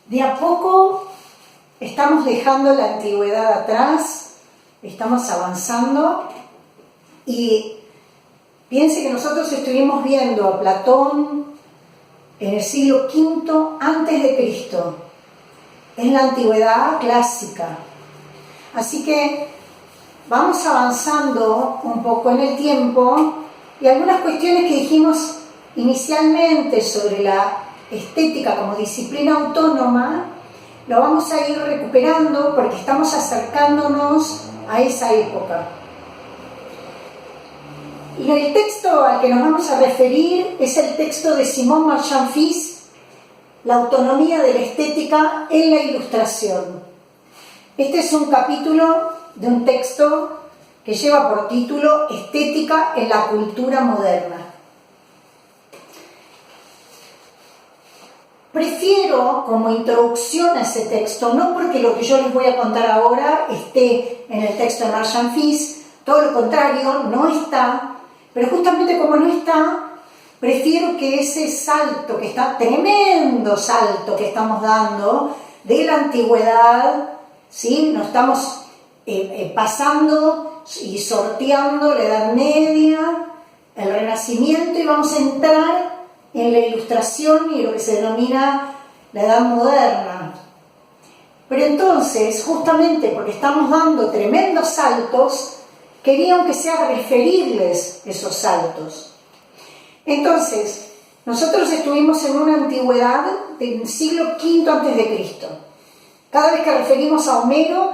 De a poco estamos dejando la antigüedad atrás, estamos avanzando y piense que nosotros estuvimos viendo a Platón en el siglo V antes de Cristo, en la antigüedad clásica. Así que vamos avanzando un poco en el tiempo y algunas cuestiones que dijimos inicialmente sobre la estética como disciplina autónoma, lo vamos a ir recuperando porque estamos acercándonos a esa época. Y el texto al que nos vamos a referir es el texto de Simon Marchand-Fils, La autonomía de la estética en la ilustración. Este es un capítulo de un texto que lleva por título Estética en la cultura moderna. Prefiero como introducción a ese texto, no porque lo que yo les voy a contar ahora esté en el texto de Marchand-Fils, todo lo contrario, no está, pero justamente como no está, prefiero que ese salto, que está tremendo salto que estamos dando de la antigüedad, ¿sí? Nos estamos pasando y sorteando la Edad Media, el Renacimiento, y vamos a entrar en la Ilustración y lo que se denomina la Edad Moderna. Pero entonces, justamente porque estamos dando tremendos saltos, quería aunque sea referirles esos saltos. Entonces, nosotros estuvimos en una antigüedad del siglo V a.C. Cada vez que referimos a Homero,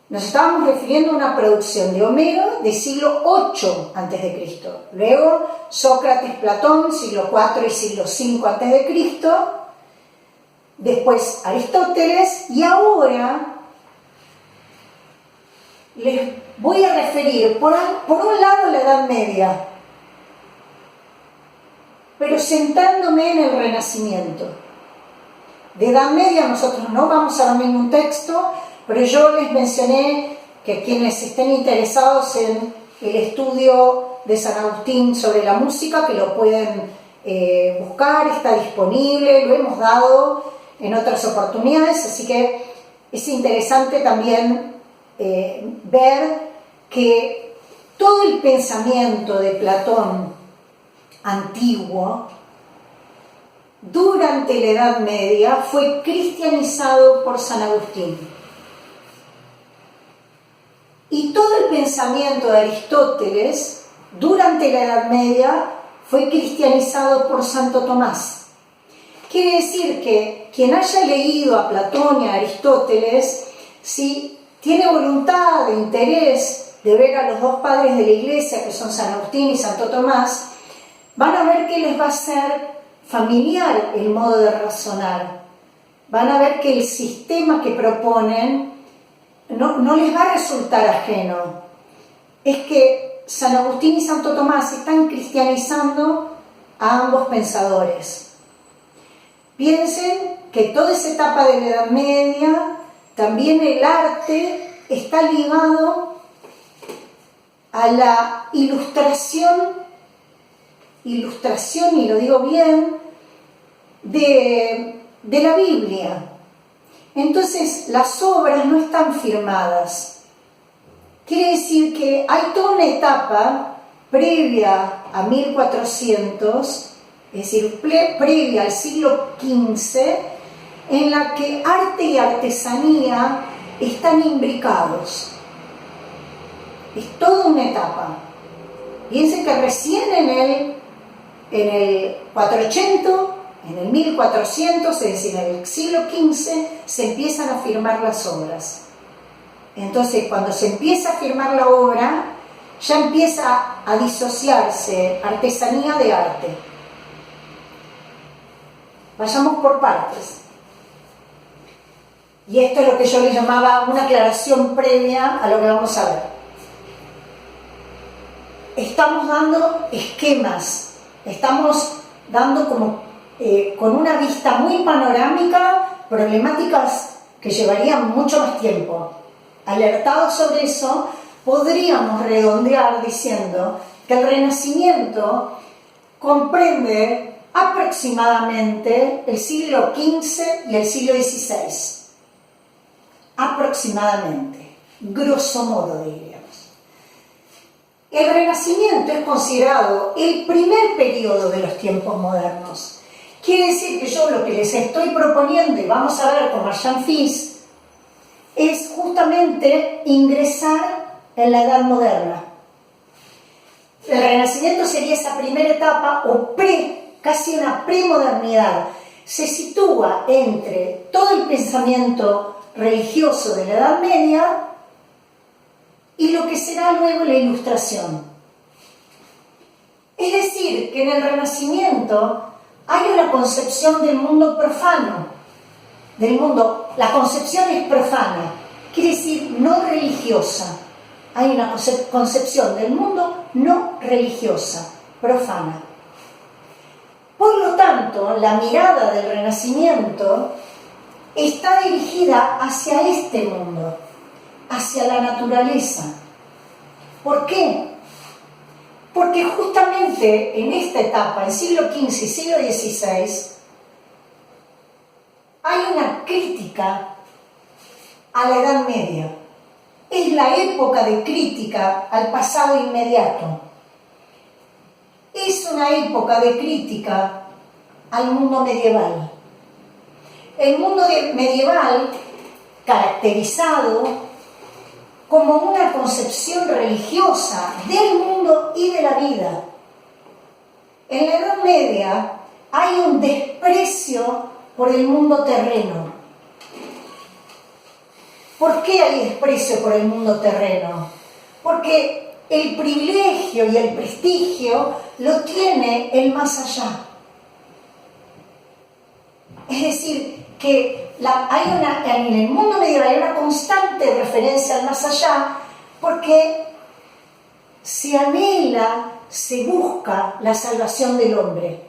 nos estábamos refiriendo a una producción de Homero del siglo VIII a.C. Luego, Sócrates, Platón, siglo IV y siglo V a.C. Después, Aristóteles, y ahora les voy a referir, por un lado, la Edad Media, pero centrándome en el Renacimiento. De Edad Media nosotros no vamos a ver ningún texto, pero yo les mencioné que quienes estén interesados en el estudio de San Agustín sobre la música, que lo pueden buscar, está disponible, lo hemos dado en otras oportunidades, así que es interesante también ver que todo el pensamiento de Platón antiguo durante la Edad Media fue cristianizado por San Agustín. Y todo el pensamiento de Aristóteles durante la Edad Media fue cristianizado por Santo Tomás. Quiere decir que quien haya leído a Platón y a Aristóteles, si tiene voluntad, interés de ver a los dos padres de la Iglesia, que son San Agustín y Santo Tomás, van a ver que les va a ser familiar el modo de razonar. Van a ver que el sistema que proponen no les va a resultar ajeno. Es que San Agustín y Santo Tomás están cristianizando a ambos pensadores. Piensen que toda esa etapa de la Edad Media, también el arte está ligado a la ilustración, y lo digo bien, de la Biblia. Entonces las obras no están firmadas. Quiere decir que hay toda una etapa previa a 1400, es decir, previa al siglo XV, en la que arte y artesanía están imbricados. Es toda una etapa. Piensen que recién en el 400, en el 1400, es decir, en el siglo XV, se empiezan a firmar las obras. Entonces, cuando se empieza a firmar la obra, ya empieza a disociarse artesanía de arte. Vayamos por partes. Y esto es lo que yo le llamaba una aclaración previa a lo que vamos a ver. Estamos dando esquemas, estamos dando como con una vista muy panorámica problemáticas que llevarían mucho más tiempo. Alertados sobre eso, podríamos redondear diciendo que el Renacimiento comprende aproximadamente el siglo XV y el siglo XVI. Aproximadamente, grosso modo diríamos. El Renacimiento es considerado el primer periodo de los tiempos modernos. Quiere decir que yo lo que les estoy proponiendo, y vamos a ver con Marchand Fils, es justamente ingresar en la Edad Moderna. El Renacimiento sería esa primera etapa, o casi una premodernidad. Se sitúa entre todo el pensamiento religioso de la Edad Media y lo que será luego la Ilustración. Es decir, que en el Renacimiento hay una concepción del mundo profano, la concepción es profana, quiere decir no religiosa. Hay una concepción del mundo no religiosa, profana. Por lo tanto, la mirada del Renacimiento está dirigida hacia este mundo, hacia la naturaleza. ¿Por qué? Porque justamente en esta etapa, el siglo XV y siglo XVI, hay una crítica a la Edad Media. Es la época de crítica al pasado inmediato. Es una época de crítica al mundo medieval. El mundo medieval caracterizado como una concepción religiosa del mundo y de la vida. En la Edad Media hay un desprecio por el mundo terreno. ¿Por qué hay desprecio por el mundo terreno? Porque el privilegio y el prestigio lo tiene el más allá. Es decir, que en el mundo medieval hay una constante referencia al más allá porque se anhela, se busca la salvación del hombre.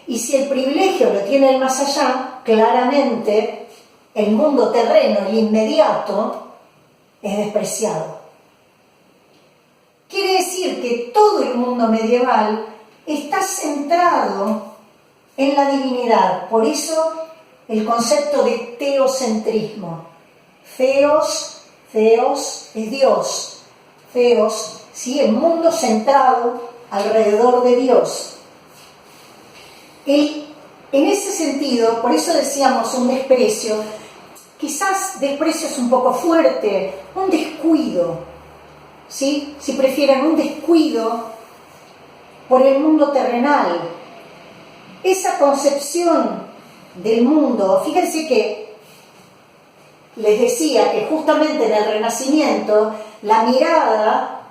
Y si el privilegio lo tiene el más allá, claramente el mundo terreno, el inmediato, es despreciado. Quiere decir que todo el mundo medieval está centrado en la divinidad. Por eso el concepto de teocentrismo. Theos es Dios. Theos, ¿sí? El mundo centrado alrededor de Dios. En ese sentido, por eso decíamos un desprecio, quizás desprecio es un poco fuerte, un descuido, ¿sí? Si prefieren, un descuido por el mundo terrenal. Esa concepción del mundo, fíjense que les decía que justamente en el Renacimiento la mirada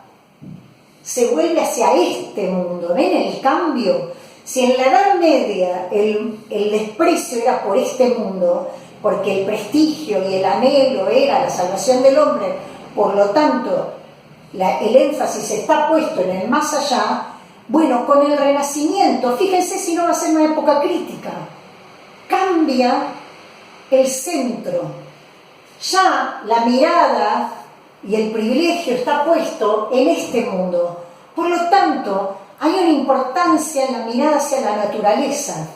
se vuelve hacia este mundo. ¿Ven el cambio? Si en la Edad Media el desprecio era por este mundo, porque el prestigio y el anhelo era la salvación del hombre, por lo tanto el énfasis está puesto en el más allá. Bueno, con el Renacimiento, fíjense si no va a ser una época crítica, cambia el centro. Ya la mirada y el privilegio está puesto en este mundo. Por lo tanto, hay una importancia en la mirada hacia la naturaleza.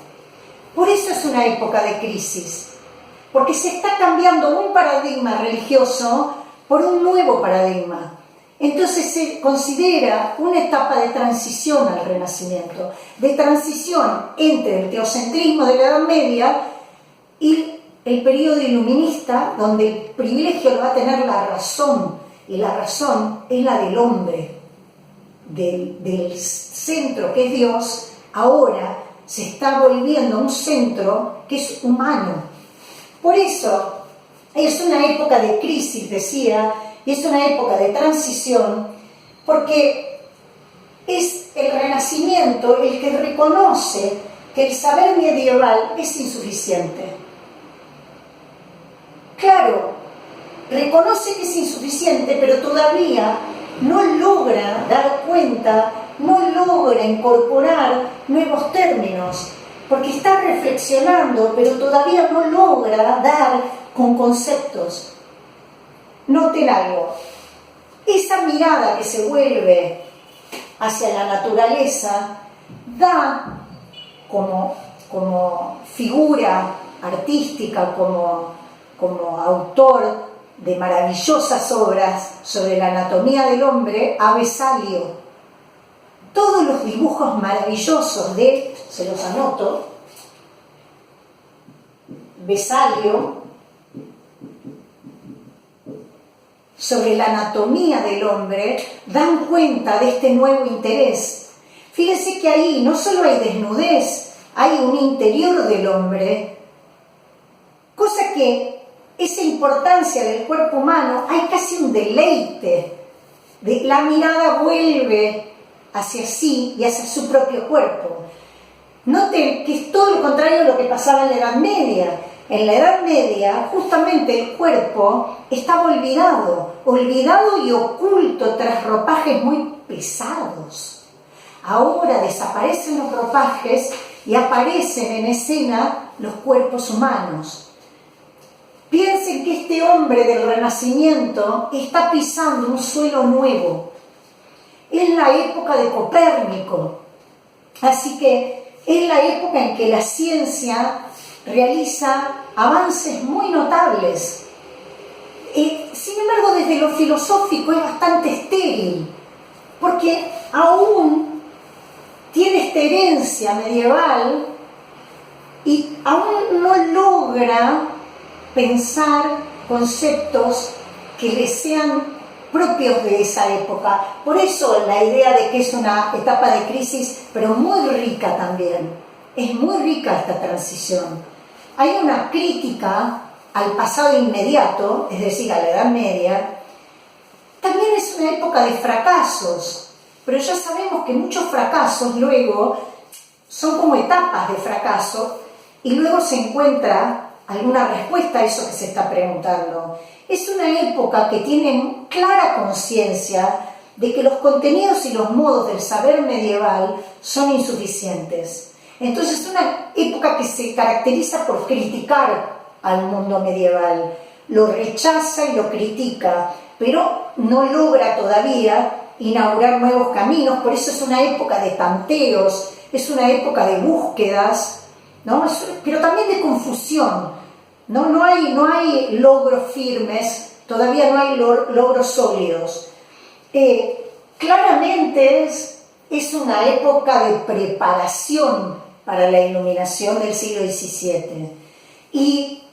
Por eso es una época de crisis, porque se está cambiando un paradigma religioso por un nuevo paradigma. Entonces se considera una etapa de transición al Renacimiento, de transición entre el teocentrismo de la Edad Media y el periodo iluminista, donde el privilegio lo va a tener la razón, y la razón es la del hombre, del centro que es Dios. Ahora se está volviendo un centro que es humano. Por eso es una época de crisis, decía, y es una época de transición, porque es el Renacimiento el que reconoce que el saber medieval es insuficiente. Claro, reconoce que es insuficiente, pero todavía no logra dar cuenta, no logra incorporar nuevos términos, porque está reflexionando, pero todavía no logra dar con conceptos. Noten algo, esa mirada que se vuelve hacia la naturaleza da como figura artística, como autor de maravillosas obras sobre la anatomía del hombre, a Vesalio. Todos los dibujos maravillosos de, se los anoto, Vesalio, sobre la anatomía del hombre, dan cuenta de este nuevo interés. Fíjense que ahí no solo hay desnudez, hay un interior del hombre, cosa que esa importancia del cuerpo humano, hay casi un deleite, la mirada vuelve hacia sí y hacia su propio cuerpo. Noten que es todo lo contrario a lo que pasaba en la Edad Media. En la Edad Media, justamente el cuerpo estaba olvidado y oculto tras ropajes muy pesados. Ahora desaparecen los ropajes y aparecen en escena los cuerpos humanos. Piensen que este hombre del Renacimiento está pisando un suelo nuevo. Es la época de Copérnico, así que es la época en que la ciencia realiza avances muy notables. Sin embargo, desde lo filosófico es bastante estéril, porque aún tiene esta herencia medieval y aún no logra pensar conceptos que le sean propios de esa época. Por eso la idea de que es una etapa de crisis, pero muy rica también. Es muy rica esta transición. Hay una crítica al pasado inmediato, es decir, a la Edad Media. También es una época de fracasos, pero ya sabemos que muchos fracasos luego son como etapas de fracaso y luego se encuentra alguna respuesta a eso que se está preguntando. Es una época que tiene clara conciencia de que los contenidos y los modos del saber medieval son insuficientes. Entonces es una época que se caracteriza por criticar al mundo medieval, lo rechaza y lo critica, pero no logra todavía inaugurar nuevos caminos. Por eso es una época de tanteos, es una época de búsquedas, ¿no? Pero también de confusión. No hay logros firmes, todavía no hay logros sólidos. Claramente es una época de preparación para la iluminación del siglo XVII. Y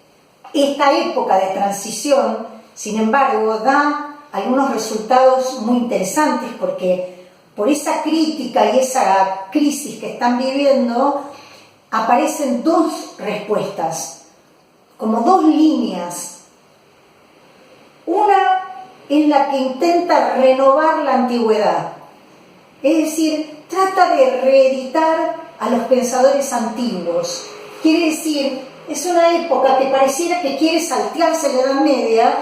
esta época de transición, sin embargo, da algunos resultados muy interesantes, porque por esa crítica y esa crisis que están viviendo, aparecen dos respuestas, como dos líneas. Una en la que intenta renovar la antigüedad, es decir, trata de reeditar a los pensadores antiguos. Quiere decir, es una época que pareciera que quiere saltearse la Edad Media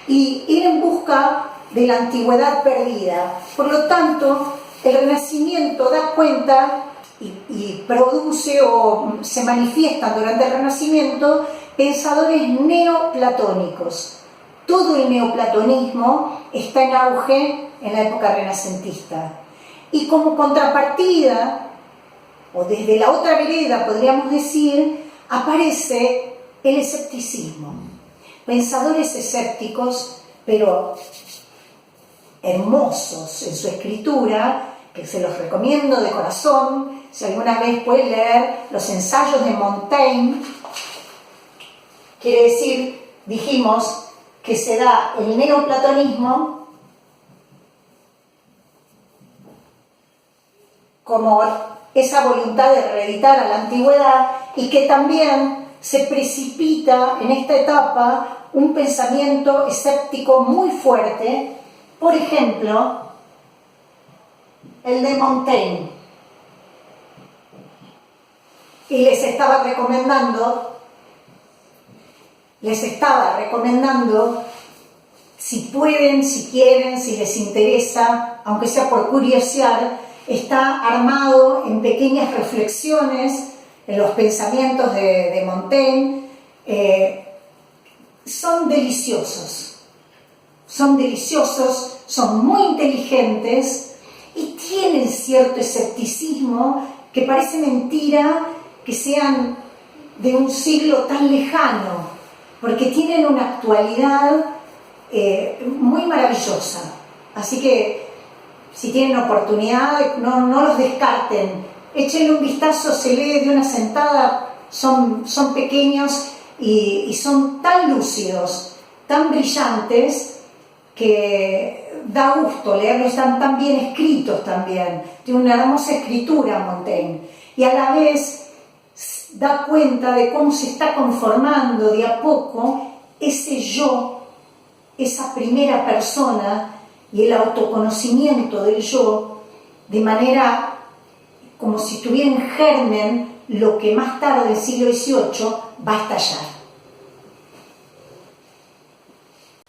y ir en busca de la antigüedad perdida. Por lo tanto, el Renacimiento da cuenta y produce o se manifiestan durante el Renacimiento pensadores neoplatónicos. Todo el neoplatonismo está en auge en la época renacentista. Y como contrapartida, o desde la otra vereda podríamos decir, aparece el escepticismo. Pensadores escépticos, pero hermosos en su escritura, que se los recomiendo de corazón. Si alguna vez pueden leer los ensayos de Montaigne, quiere decir, dijimos, que se da el neoplatonismo como esa voluntad de reeditar a la antigüedad, y que también se precipita en esta etapa un pensamiento escéptico muy fuerte, por ejemplo, el de Montaigne. Y les estaba recomendando, si pueden, si quieren, si les interesa, aunque sea por curiosidad, está armado en pequeñas reflexiones en los pensamientos de Montaigne. Son deliciosos, son muy inteligentes y tienen cierto escepticismo que parece mentira que sean de un siglo tan lejano, porque tienen una actualidad muy maravillosa. Así que si tienen oportunidad, no los descarten, échenle un vistazo, se lee de una sentada, son pequeños y son tan lúcidos, tan brillantes, que da gusto leerlos, están tan bien escritos también, tiene una hermosa escritura Montaigne, y a la vez da cuenta de cómo se está conformando de a poco ese yo, esa primera persona y el autoconocimiento del yo, de manera como si tuviera en germen lo que más tarde, en el siglo XVIII, va a estallar.